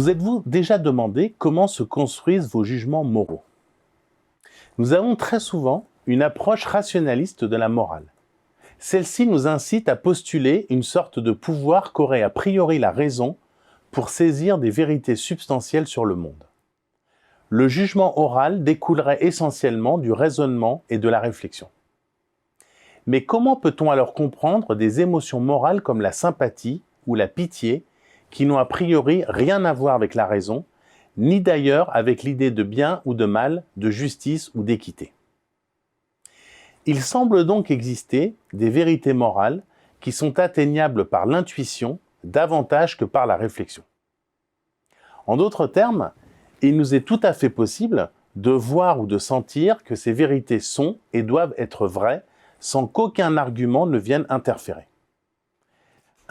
Vous êtes-vous déjà demandé comment se construisent vos jugements moraux? Nous avons très souvent une approche rationaliste de la morale. Celle-ci nous incite à postuler une sorte de pouvoir qu'aurait a priori la raison pour saisir des vérités substantielles sur le monde. Le jugement oral découlerait essentiellement du raisonnement et de la réflexion. Mais comment peut-on alors comprendre des émotions morales comme la sympathie ou la pitié qui n'ont a priori rien à voir avec la raison, ni d'ailleurs avec l'idée de bien ou de mal, de justice ou d'équité? Il semble donc exister des vérités morales qui sont atteignables par l'intuition davantage que par la réflexion. En d'autres termes, il nous est tout à fait possible de voir ou de sentir que ces vérités sont et doivent être vraies sans qu'aucun argument ne vienne interférer.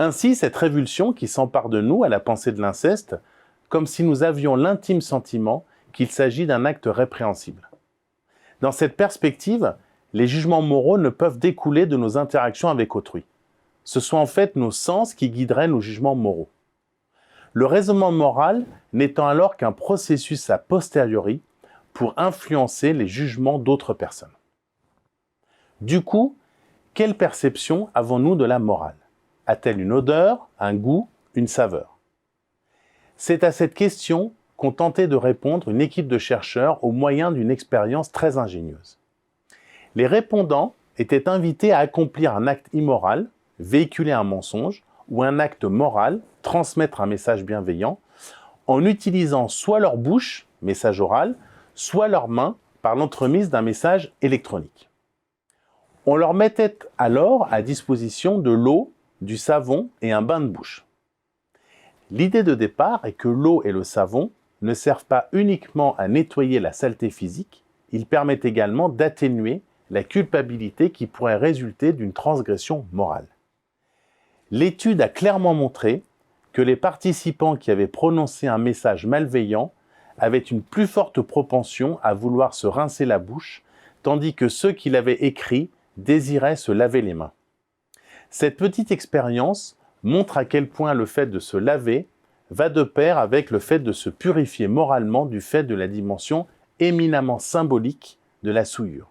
Ainsi, cette révulsion qui s'empare de nous à la pensée de l'inceste, comme si nous avions l'intime sentiment qu'il s'agit d'un acte répréhensible. Dans cette perspective, les jugements moraux ne peuvent découler de nos interactions avec autrui. Ce sont en fait nos sens qui guideraient nos jugements moraux. Le raisonnement moral n'étant alors qu'un processus a posteriori pour influencer les jugements d'autres personnes. Du coup, quelle perception avons-nous de la morale? A-t-elle une odeur, un goût, une saveur? C'est à cette question qu'ont tenté de répondre une équipe de chercheurs au moyen d'une expérience très ingénieuse. Les répondants étaient invités à accomplir un acte immoral, véhiculer un mensonge, ou un acte moral, transmettre un message bienveillant, en utilisant soit leur bouche, message oral, soit leurs mains, par l'entremise d'un message électronique. On leur mettait alors à disposition de l'eau, du savon et un bain de bouche. L'idée de départ est que l'eau et le savon ne servent pas uniquement à nettoyer la saleté physique, ils permettent également d'atténuer la culpabilité qui pourrait résulter d'une transgression morale. L'étude a clairement montré que les participants qui avaient prononcé un message malveillant avaient une plus forte propension à vouloir se rincer la bouche, tandis que ceux qui l'avaient écrit désiraient se laver les mains. Cette petite expérience montre à quel point le fait de se laver va de pair avec le fait de se purifier moralement du fait de la dimension éminemment symbolique de la souillure.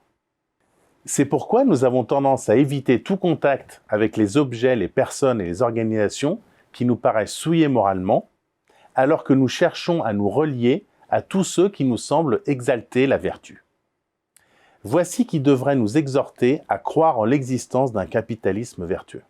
C'est pourquoi nous avons tendance à éviter tout contact avec les objets, les personnes et les organisations qui nous paraissent souillés moralement, alors que nous cherchons à nous relier à tous ceux qui nous semblent exalter la vertu. Voici qui devrait nous exhorter à croire en l'existence d'un capitalisme vertueux.